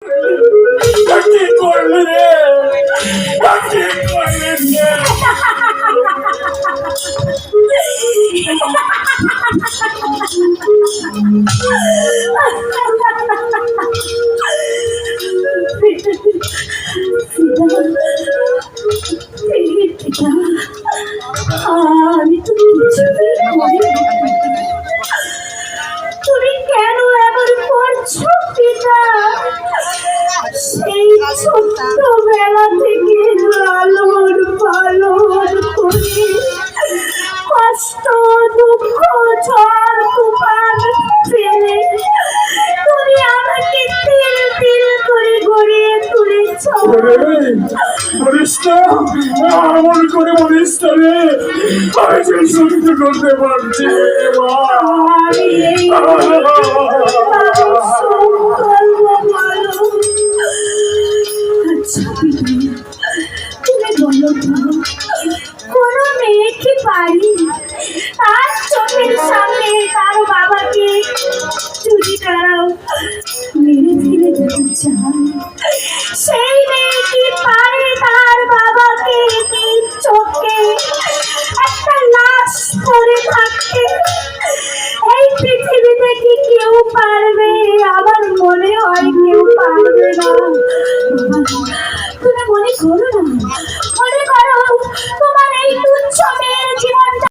কি করলি রে? কি করলি রে? আমি তো কিছুই করিনি। তুমি কেন এমন করছো পিতা? সেই ছোট্টবেলা থেকে লালন পালন করে কষ্ট দুঃখ ঝড় তুফান ফেলে তুমি আমাকে তিল তিল করে গড়িয়ে তুলেছ। বলিস না, এমন করে বলিস না রে, আমি যে সহ্য করতে পারছি মা। আমি এই আচ্ছা তুমি বলো তো, কোনো মেয়ে কি পারি তার চোখের সামনে তার বাবাকে চুরি করাও মেরে ফেলে যেতে চায়? সেই মেয়ে কি পারে তার বাবাকে নিজ চোখে একটা লাশ পড়ে থাকতে? এই পৃথিবীতে কি কেউ পারবে? আমার মনে হয় কেউ পারবে না। তুমি মনে করো না, মনে করো তোমার এই তুচ্ছ মেয়ের জীবন